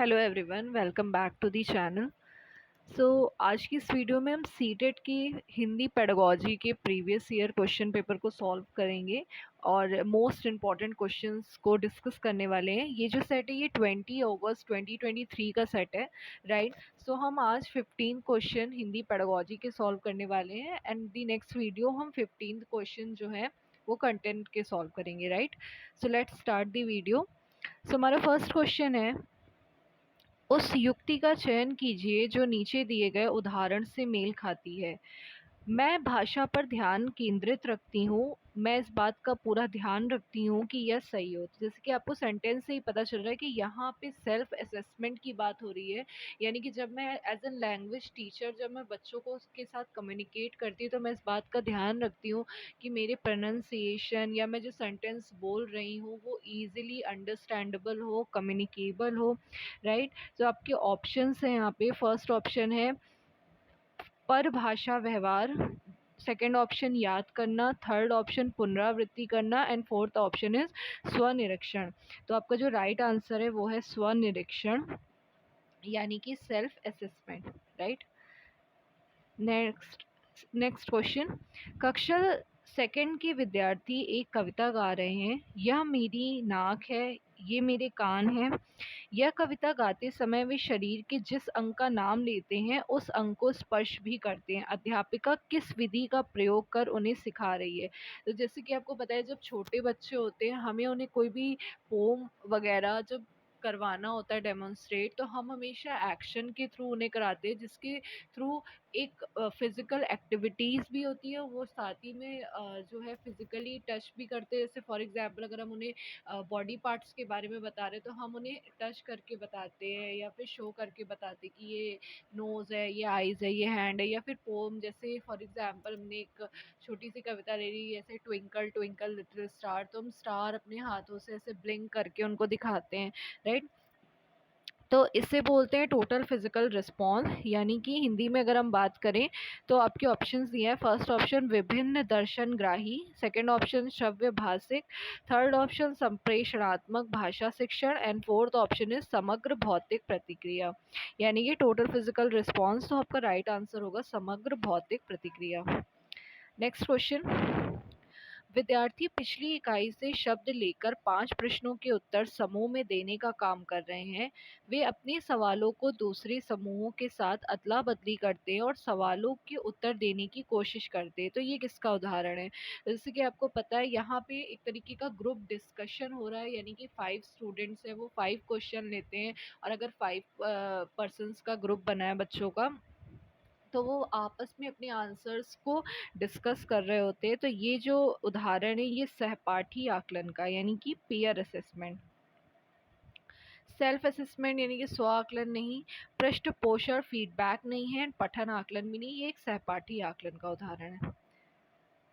Hello everyone, welcome back to the channel. So आज की इस वीडियो में हम सीटेट की हिंदी पेडागोजी के प्रीवियस ईयर क्वेश्चन पेपर को सॉल्व करेंगे और मोस्ट इम्पॉर्टेंट क्वेश्चंस को डिस्कस करने वाले हैं। ये जो सेट है ये 20 अगस्त 2023 का सेट है, राइट। सो हम आज 15 क्वेश्चन हिंदी पेडागोजी के सॉल्व करने वाले हैं एंड दी नेक्स्ट वीडियो हम 15 क्वेश्चन जो है वो कंटेंट के सॉल्व करेंगे, right. So let's start the video. So हमारा फर्स्ट क्वेश्चन है, उस युक्ति का चयन कीजिए जो नीचे दिए गए उदाहरण से मेल खाती है। मैं भाषा पर ध्यान केंद्रित रखती हूँ। मैं इस बात का पूरा ध्यान रखती हूँ कि यह सही हो। जैसे कि आपको सेंटेंस से ही पता चल रहा है कि यहाँ पे सेल्फ असेसमेंट की बात हो रही है। यानी कि जब मैं एज एन लैंग्वेज टीचर जब मैं बच्चों को उसके साथ कम्युनिकेट करती हूँ तो मैं इस बात का ध्यान रखती हूँ कि मेरे प्रोनाउंसिएशन या मैं जो सेंटेंस बोल रही हूँ वो ईजिली अंडरस्टैंडेबल हो, कम्युनिकेबल हो, राइट। तो आपके ऑप्शंस हैं यहाँ पे। फर्स्ट ऑप्शन है परभाषा व्यवहार, सेकेंड ऑप्शन याद करना, थर्ड ऑप्शन पुनरावृत्ति करना एंड फोर्थ ऑप्शन इज स्वनिरीक्षण। तो आपका जो राइट आंसर है वो है स्वनिरीक्षण, यानी कि self assessment, right. Next question. कक्षा सेकंड के विद्यार्थी एक कविता गा रहे हैं। यह मेरी नाक है, ये मेरे कान हैं। यह कविता गाते समय वे शरीर के जिस अंग का नाम लेते हैं उस अंग को स्पर्श भी करते हैं। अध्यापिका किस विधि का प्रयोग कर उन्हें सिखा रही है। तो जैसे कि आपको पता है जब छोटे बच्चे होते हैं हमें उन्हें कोई भी पोम वगैरह जब करवाना होता है डेमोन्स्ट्रेट, तो हम हमेशा एक्शन के थ्रू उन्हें कराते हैं, जिसके थ्रू एक फिज़िकल एक्टिविटीज़ भी होती है, वो साथ ही में जो है फिज़िकली टच भी करते हैं। जैसे फॉर एग्जांपल अगर हम उन्हें बॉडी पार्ट्स के बारे में बता रहे हैं तो हम उन्हें टच करके बताते हैं या फिर शो करके बताते हैं कि ये नोज़ है, ये आइज़ है, ये हैंड है। या फिर पोम, जैसे फॉर एग्जांपल हमने एक छोटी सी कविता ले ली, जैसे ट्विंकल ट्विंकल लिटिल स्टार, तो हम स्टार अपने हाथों से ऐसे ब्लिंक करके उनको दिखाते हैं, राइट। तो इससे बोलते हैं टोटल फिजिकल रिस्पॉन्स। यानी कि हिंदी में अगर हम बात करें तो आपके ऑप्शंस दिए हैं। फर्स्ट ऑप्शन विभिन्न दर्शनग्राही, सेकंड ऑप्शन श्रव्य भाषिक, थर्ड ऑप्शन संप्रेषणात्मक भाषा शिक्षण एंड फोर्थ ऑप्शन इज समग्र भौतिक प्रतिक्रिया। यानी कि टोटल फिजिकल रिस्पॉन्स, तो आपका राइट आंसर होगा समग्र भौतिक प्रतिक्रिया। Next question. विद्यार्थी पिछली इकाई से शब्द लेकर 5 प्रश्नों के उत्तर समूह में देने का काम कर रहे हैं। वे अपने सवालों को दूसरे समूहों के साथ अदला बदली करते हैं और सवालों के उत्तर देने की कोशिश करते हैं। तो ये किसका उदाहरण है? जैसे कि आपको पता है यहाँ पे एक तरीके का ग्रुप डिस्कशन हो रहा है, यानी कि 5 स्टूडेंट्स हैं, वो 5 क्वेश्चन लेते हैं और अगर 5 पर्सन्स का ग्रुप बना है बच्चों का, तो वो आपस में अपने आंसर्स को डिस्कस कर रहे होते हैं। तो ये जो उदाहरण है ये सहपाठी आकलन का, यानी कि पीयर असेसमेंट। सेल्फ असेसमेंट यानी कि स्व आकलन नहीं, पृष्ठपोषण फीडबैक नहीं है, पठन आकलन भी नहीं, ये एक सहपाठी आकलन का उदाहरण है।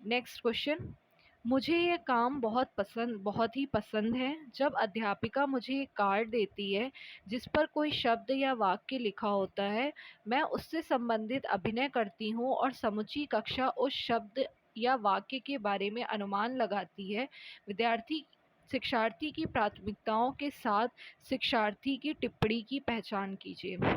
Next question. मुझे ये काम बहुत ही पसंद है। जब अध्यापिका मुझे एक कार्ड देती है जिस पर कोई शब्द या वाक्य लिखा होता है, मैं उससे संबंधित अभिनय करती हूँ और समूची कक्षा उस शब्द या वाक्य के बारे में अनुमान लगाती है। विद्यार्थी शिक्षार्थी की प्राथमिकताओं के साथ शिक्षार्थी की टिप्पणी की पहचान कीजिए।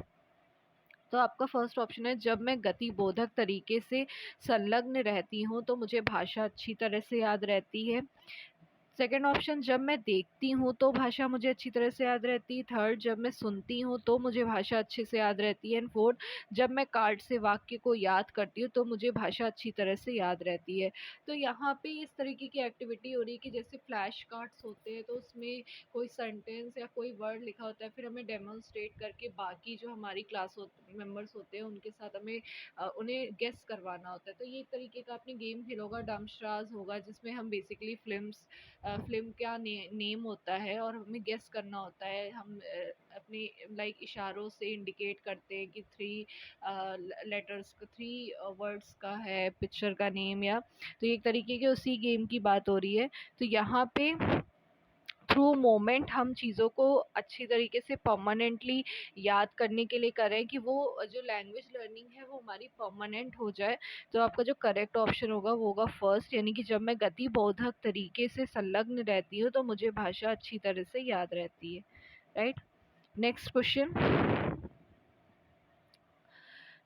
तो आपका फर्स्ट ऑप्शन है जब मैं गतिबोधक तरीके से संलग्न रहती हूँ तो मुझे भाषा अच्छी तरह से याद रहती है। सेकंड ऑप्शन जब मैं देखती हूँ तो भाषा मुझे अच्छी तरह से याद रहती है। थर्ड जब मैं सुनती हूँ तो मुझे भाषा अच्छे से याद रहती है। एंड फोर्थ जब मैं कार्ड से वाक्य को याद करती हूँ तो मुझे भाषा अच्छी तरह से याद रहती है। तो यहाँ पे इस तरीके की एक्टिविटी हो रही है कि जैसे फ्लैश कार्ड्स होते हैं तो उसमें कोई सेंटेंस या कोई वर्ड लिखा होता है, फिर हमें डेमोन्स्ट्रेट करके बाकी जो हमारी क्लास मेंबर्स होते हैं उनके साथ हमें उन्हें गेस करवाना होता है। तो ये एक तरीके का आपने गेम खेला होगा, डम्बश्राज होगा, जिसमें हम बेसिकली फिल्म का नेम होता है और हमें गेस करना होता है। हम अपने लाइक इशारों से इंडिकेट करते हैं कि 3 लेटर्स का, 3 वर्ड्स का है पिक्चर का नेम, या तो ये एक तरीके के उसी गेम की बात हो रही है। तो यहाँ पे थ्रू मोमेंट हम चीज़ों को अच्छी तरीके से परमानेंटली याद करने के लिए करें कि वो जो लैंग्वेज लर्निंग है वो हमारी परमानेंट हो जाए। तो आपका जो करेक्ट ऑप्शन होगा वो होगा फर्स्ट, यानी कि जब मैं गतिबोधक तरीके से संलग्न रहती हूँ तो मुझे भाषा अच्छी तरह से याद रहती है, राइट। नेक्स्ट क्वेश्चन,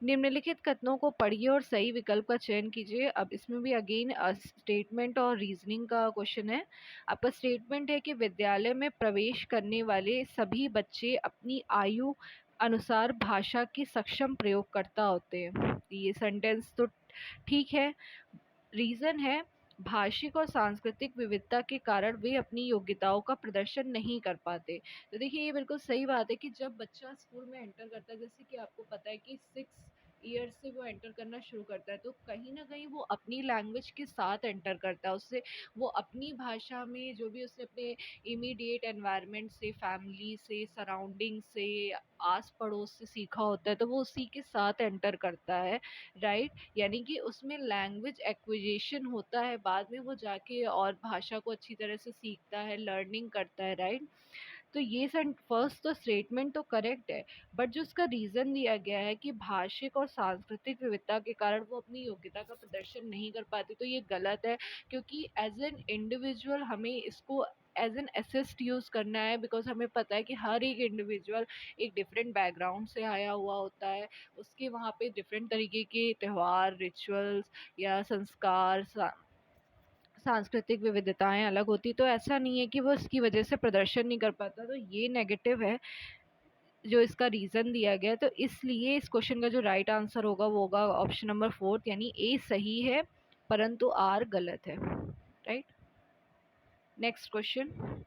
निम्नलिखित कथनों को पढ़िए और सही विकल्प का चयन कीजिए। अब इसमें भी अगेन स्टेटमेंट और रीजनिंग का क्वेश्चन है। आपका स्टेटमेंट है कि विद्यालय में प्रवेश करने वाले सभी बच्चे अपनी आयु अनुसार भाषा के सक्षम प्रयोगकर्ता होते हैं। ये सेंटेंस तो ठीक है। रीज़न है, भाषिक और सांस्कृतिक विविधता के कारण वे अपनी योग्यताओं का प्रदर्शन नहीं कर पाते। तो देखिए ये बिल्कुल सही बात है कि जब बच्चा स्कूल में एंटर करता है, जैसे कि आपको पता है कि 6 ईयर्स से वो एंटर करना शुरू करता है, तो कहीं ना कहीं वो अपनी लैंग्वेज के साथ एंटर करता है। उससे वो अपनी भाषा में जो भी उसने अपने इमीडिएट एनवायरनमेंट से, फैमिली से, सराउंडिंग से, आस पड़ोस से सीखा होता है, तो वो उसी के साथ एंटर करता है, राइट। यानी कि उसमें लैंग्वेज एक्विजिशन होता है, बाद में वो जाके और भाषा को अच्छी तरह से सीखता है, लर्निंग करता है, राइट। तो ये फर्स्ट तो स्टेटमेंट तो करेक्ट है, बट जो उसका रीज़न दिया गया है कि भाषिक और सांस्कृतिक विविधता के कारण वो अपनी योग्यता का प्रदर्शन नहीं कर पाते, तो ये गलत है। क्योंकि एज एन इंडिविजुअल हमें इसको एज एन असिस्ट यूज़ करना है, बिकॉज हमें पता है कि हर एक इंडिविजुअल एक डिफरेंट बैकग्राउंड से आया हुआ होता है। उसके वहाँ पे डिफरेंट तरीके के त्यौहार, रिचुअल्स या संस्कार, सांस्कृतिक विविधताएं अलग होती, तो ऐसा नहीं है कि वो इसकी वजह से प्रदर्शन नहीं कर पाता। तो ये नेगेटिव है जो इसका रीज़न दिया गया है। तो इसलिए इस क्वेश्चन का जो राइट आंसर होगा वो होगा ऑप्शन नंबर 4, यानी ए सही है परंतु आर गलत है, राइट। नेक्स्ट क्वेश्चन,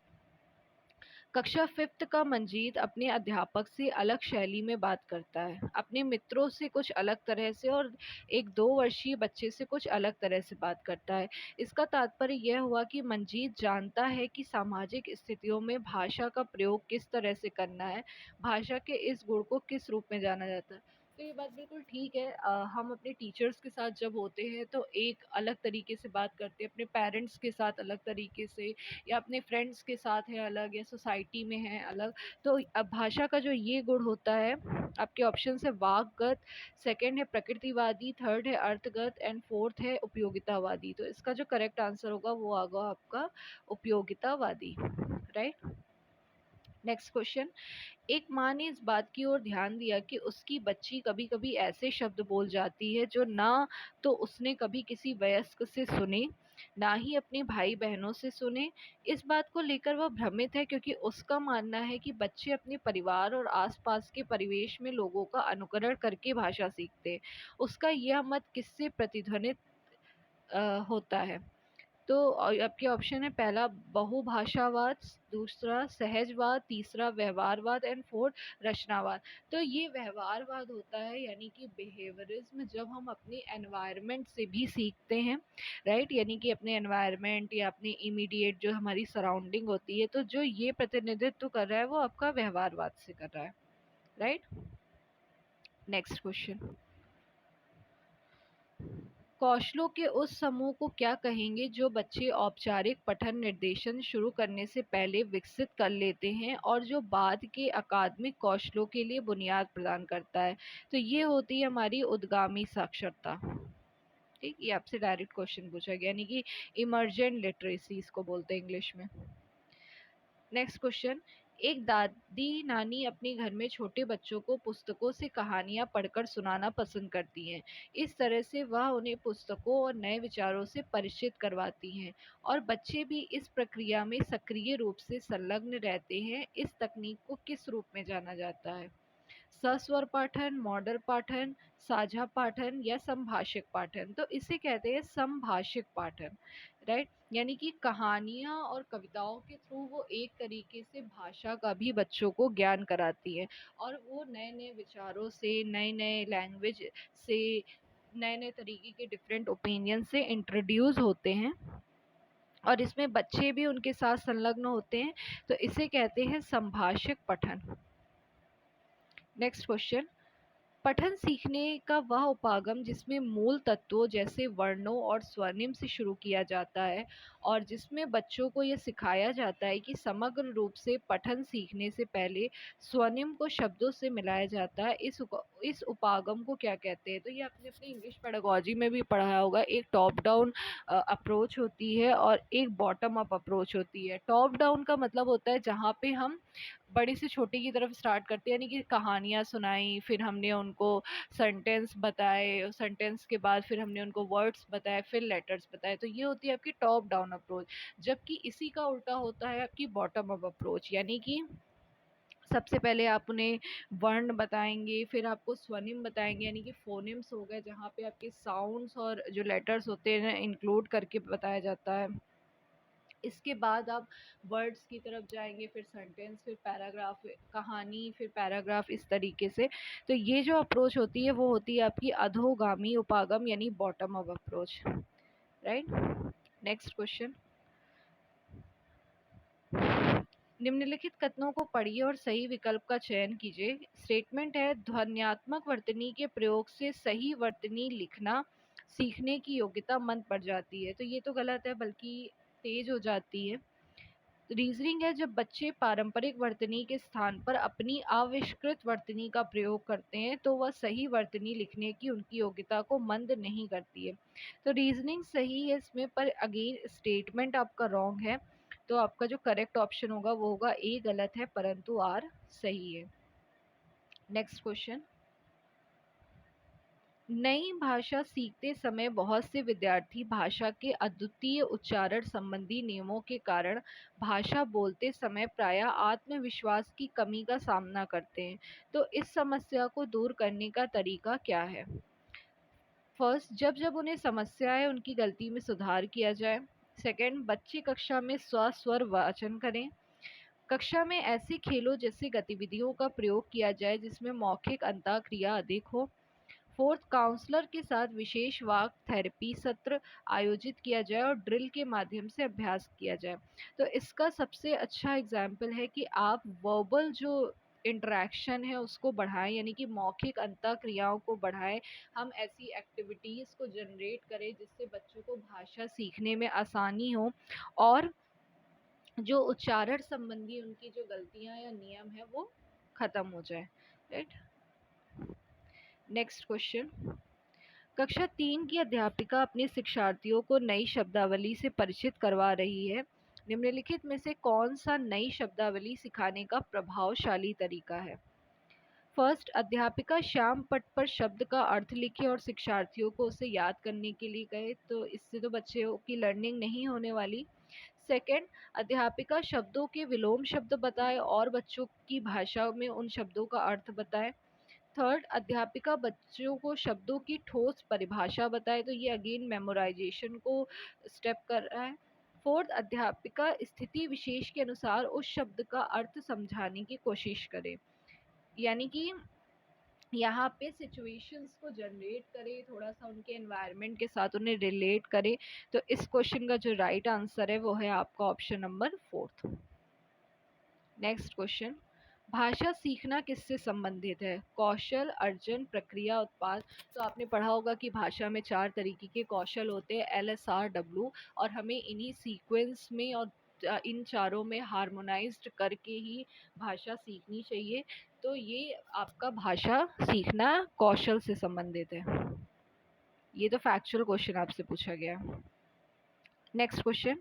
कक्षा 5th का मंजीत अपने अध्यापक से अलग शैली में बात करता है, अपने मित्रों से कुछ अलग तरह से और एक 2 वर्षीय बच्चे से कुछ अलग तरह से बात करता है। इसका तात्पर्य यह हुआ कि मंजीत जानता है कि सामाजिक स्थितियों में भाषा का प्रयोग किस तरह से करना है। भाषा के इस गुण को किस रूप में जाना जाता है। तो ये बात बिल्कुल ठीक है। हम अपने टीचर्स के साथ जब होते हैं तो एक अलग तरीके से बात करते हैं, अपने पेरेंट्स के साथ अलग तरीके से, या अपने फ्रेंड्स के साथ है अलग, या सोसाइटी में है अलग। तो अब भाषा का जो ये गुण होता है, आपके ऑप्शन है वाकगत, सेकंड है प्रकृतिवादी, थर्ड है अर्थगत एंड फोर्थ है उपयोगितावादी। तो इसका जो करेक्ट आंसर होगा वो होगा आपका उपयोगितावादी, राइट। नेक्स्ट क्वेश्चन, एक माँ ने इस बात की ओर ध्यान दिया कि उसकी बच्ची कभी कभी ऐसे शब्द बोल जाती है जो ना तो उसने कभी किसी वयस्क से सुने, ना ही अपने भाई बहनों से सुने। इस बात को लेकर वह भ्रमित है, क्योंकि उसका मानना है कि बच्चे अपने परिवार और आसपास के परिवेश में लोगों का अनुकरण करके भाषा सीखते हैं। उसका यह मत किससे प्रतिध्वनित होता है। तो आपके ऑप्शन है, पहला बहुभाषावाद, दूसरा सहजवाद, तीसरा व्यवहारवाद एंड फोर्थ रचनावाद। तो ये व्यवहारवाद होता है, यानी कि बिहेवियरिज्म, जब हम अपने एनवायरनमेंट से भी सीखते हैं, राइट। यानी कि अपने एनवायरनमेंट या अपने इमीडिएट जो हमारी सराउंडिंग होती है, तो जो ये प्रतिनिधित्व कर रहा है वो आपका व्यवहारवाद से कर रहा है, राइट। नेक्स्ट क्वेश्चन, कौशलों के उस समूह को क्या कहेंगे जो बच्चे औपचारिक पठन निर्देशन शुरू करने से पहले विकसित कर लेते हैं और जो बाद के अकादमिक कौशलों के लिए बुनियाद प्रदान करता है। तो ये होती है हमारी उद्गामी साक्षरता, ठीक। ये आपसे डायरेक्ट क्वेश्चन पूछा गया, यानी कि इमर्जेंट लिटरेसी इसको बोलते हैं इंग्लिश में। नेक्स्ट क्वेश्चन, एक दादी नानी अपने घर में छोटे बच्चों को पुस्तकों से कहानियां पढ़कर सुनाना पसंद करती हैं। इस तरह से वह उन्हें पुस्तकों और नए विचारों से परिचित करवाती हैं और बच्चे भी इस प्रक्रिया में सक्रिय रूप से संलग्न रहते हैं। इस तकनीक को किस रूप में जाना जाता है? सस्वर पाठन, मॉडल पाठन, साझा पाठन या संभाषिक पाठन। तो इसे कहते हैं संभाषिक पाठन, राइट। यानी कि कहानियाँ और कविताओं के थ्रू वो एक तरीके से भाषा का भी बच्चों को ज्ञान कराती है और वो नए नए विचारों से, नए नए लैंग्वेज से, नए नए तरीके के डिफरेंट ओपिनियन से इंट्रोड्यूस होते हैं और इसमें बच्चे भी उनके साथ संलग्न होते हैं। तो इसे कहते हैं संभाषिक पठन। नेक्स्ट क्वेश्चन, पठन सीखने का वह उपागम जिसमें मूल तत्वों जैसे वर्णों और स्वर्निम से शुरू किया जाता है और जिसमें बच्चों को यह सिखाया जाता है कि समग्र रूप से पठन सीखने से पहले स्वर्निम को शब्दों से मिलाया जाता है, इस उपागम को क्या कहते हैं? तो ये आपने अपनी इंग्लिश पेडागोजी में भी पढ़ा होगा। एक टॉप डाउन अप्रोच होती है और एक बॉटम अप अप्रोच होती है। टॉप डाउन का मतलब होता है जहाँ पे हम बड़ी से छोटी की तरफ स्टार्ट करते हैं, यानी कि कहानियाँ सुनाई, फिर हमने उनको सेंटेंस बताए, सेंटेंस के बाद फिर हमने उनको वर्ड्स बताए, फिर लेटर्स बताए। तो ये होती है आपकी टॉप डाउन अप्रोच। जबकि इसी का उल्टा होता है आपकी बॉटम अप अप्रोच, यानी कि सबसे पहले आप उन्हें वर्ण बताएंगे, फिर आपको स्वनिम बताएंगे, यानी कि फोनिम्स हो गए जहाँ पे आपके साउंड्स और जो लेटर्स होते हैं इंक्लूड करके बताया जाता है। इसके बाद आप वर्ड्स की तरफ जाएंगे, फिर सेंटेंस, फिर पैराग्राफ, कहानी, फिर पैराग्राफ, इस तरीके से। तो ये जो अप्रोच होती है वो होती है आपकी अधोगामी उपागम यानी bottom up approach, right. Next question. निम्नलिखित कथनों को पढ़िए और सही विकल्प का चयन कीजिए। स्टेटमेंट है, ध्वन्यात्मक वर्तनी के प्रयोग से सही वर्तनी लिखना सीखने की योग्यता मंद पड़ जाती है। तो ये तो गलत है, बल्कि तेज हो जाती है। रीजनिंग है, जब बच्चे पारंपरिक वर्तनी के स्थान पर अपनी आविष्कृत वर्तनी का प्रयोग करते हैं तो वह सही वर्तनी लिखने की उनकी योग्यता को मंद नहीं करती है। तो रीजनिंग सही है इसमें, पर अगेन स्टेटमेंट आपका रॉन्ग है। तो आपका जो करेक्ट ऑप्शन होगा वो होगा ए गलत है, परंतु आर सही है। Next question. नई भाषा सीखते समय बहुत से विद्यार्थी भाषा के अद्वितीय उच्चारण संबंधी नियमों के कारण भाषा बोलते समय प्रायः आत्मविश्वास की कमी का सामना करते हैं। तो इस समस्या को दूर करने का तरीका क्या है? फर्स्ट, जब जब उन्हें समस्या है उनकी गलती में सुधार किया जाए। सेकंड, बच्चे कक्षा में स्वर वाचन करें। कक्षा में ऐसे खेलों जैसे गतिविधियों का प्रयोग किया जाए जिसमें मौखिक अंतःक्रिया अधिक हो। फोर्थ, काउंसलर के साथ विशेष वाक थेरेपी सत्र आयोजित किया जाए और ड्रिल के माध्यम से अभ्यास किया जाए। तो इसका सबसे अच्छा एग्जाम्पल है कि आप वर्बल जो इंटरेक्शन है उसको बढ़ाएं, यानी कि मौखिक अंतःक्रियाओं को बढ़ाएं। हम ऐसी एक्टिविटीज़ को जनरेट करें जिससे बच्चों को भाषा सीखने में आसानी हो और जो उच्चारण संबंधी उनकी जो गलतियां या नियम है वो खत्म हो जाए, राइट। Next question. कक्षा 3 की अध्यापिका अपने शिक्षार्थियों को नई शब्दावली से परिचित करवा रही है। निम्नलिखित में से कौन सा नई शब्दावली सिखाने का प्रभावशाली तरीका है? फर्स्ट, अध्यापिका श्याम पट पर शब्द का अर्थ लिखे और शिक्षार्थियों को उसे याद करने के लिए कहे। तो इससे तो बच्चों की लर्निंग नहीं होने वाली। सेकंड, अध्यापिका शब्दों के विलोम शब्द बताए और बच्चों की भाषा में उन शब्दों का अर्थ बताए। थर्ड, अध्यापिका बच्चों को शब्दों की ठोस परिभाषा बताए। तो ये अगेन मेमोराइजेशन को स्टेप कर रहा है। फोर्थ, अध्यापिका स्थिति विशेष के अनुसार उस शब्द का अर्थ समझाने की कोशिश करे, यानी कि यहाँ पे सिचुएशंस को जनरेट करे, थोड़ा सा उनके एनवायरनमेंट के साथ उन्हें रिलेट करे। तो इस क्वेश्चन का जो राइट आंसर है वो है आपका option number fourth. Next question. भाषा सीखना किससे संबंधित है? कौशल, अर्जन, प्रक्रिया, उत्पाद। तो आपने पढ़ा होगा कि भाषा में 4 तरीके के कौशल होते हैं, LSR, W, और हमें इन्हीं सीक्वेंस में और इन चारों में हार्मोनाइज्ड करके ही भाषा सीखनी चाहिए। तो ये आपका भाषा सीखना कौशल से संबंधित है। ये तो फैक्चुअल क्वेश्चन आपसे पूछा गया। Next question.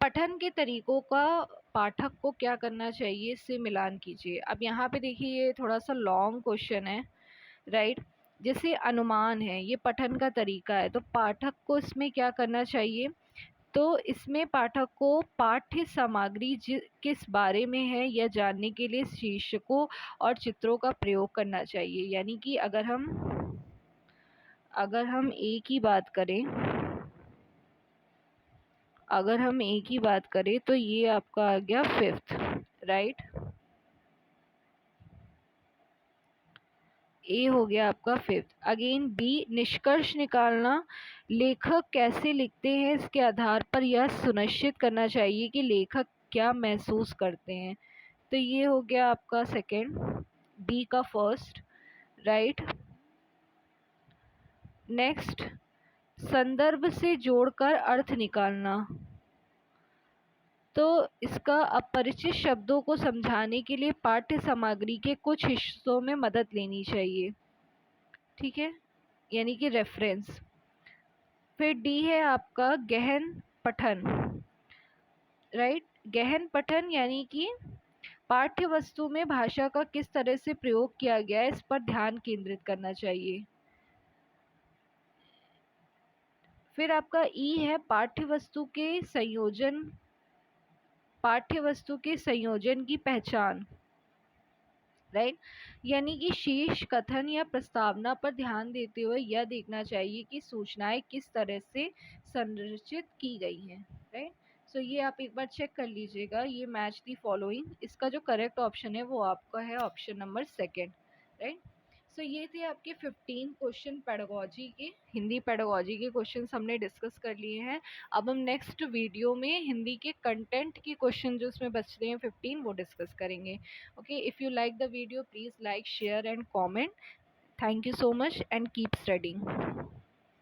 पठन के तरीकों का पाठक को क्या करना चाहिए इससे मिलान कीजिए। अब यहाँ पे देखिए ये थोड़ा सा लॉन्ग क्वेश्चन है, राइट। जैसे अनुमान है, ये पठन का तरीका है, तो पाठक को इसमें क्या करना चाहिए? तो इसमें पाठक को पाठ्य सामग्री किस बारे में है यह जानने के लिए शीर्षकों और चित्रों का प्रयोग करना चाहिए। यानी कि अगर हम एक ही बात करें, तो ये आपका आ गया फिफ्थ, राइट। ए हो गया आपका फिफ्थ। अगेन बी, निष्कर्ष निकालना। लेखक कैसे लिखते हैं इसके आधार पर यह सुनिश्चित करना चाहिए कि लेखक क्या महसूस करते हैं। तो ये हो गया आपका सेकंड, बी का फर्स्ट, राइट। नेक्स्ट, संदर्भ से जोड़कर अर्थ निकालना। तो इसका अपरिचित शब्दों को समझाने के लिए पाठ्य सामग्री के कुछ हिस्सों में मदद लेनी चाहिए, ठीक है, यानी कि रेफरेंस। फिर डी है आपका गहन पठन, राइट। गहन पठन यानी कि पाठ्य वस्तु में भाषा का किस तरह से प्रयोग किया गया है, इस पर ध्यान केंद्रित करना चाहिए। फिर आपका ई है पाठ्य वस्तु के संयोजन की पहचान, राइट। यानी कि शीर्ष कथन या प्रस्तावना पर ध्यान देते हुए यह देखना चाहिए कि सूचनाएं किस तरह से संरचित की गई हैं, राइट। सो ये आप एक बार चेक कर लीजिएगा। ये मैच दी फॉलोइंग, इसका जो करेक्ट ऑप्शन है वो आपका है ऑप्शन नंबर सेकंड, राइट। सो ये थे आपके 15 क्वेश्चन पेडागोजी के, हिंदी पेडागोजी के क्वेश्चंस हमने डिस्कस कर लिए हैं। अब हम नेक्स्ट वीडियो में हिंदी के कंटेंट के क्वेश्चन जो उसमें बच रहे हैं 15 वो डिस्कस करेंगे। Okay, if you like the video, please like, share and comment. Thank you so much and keep studying.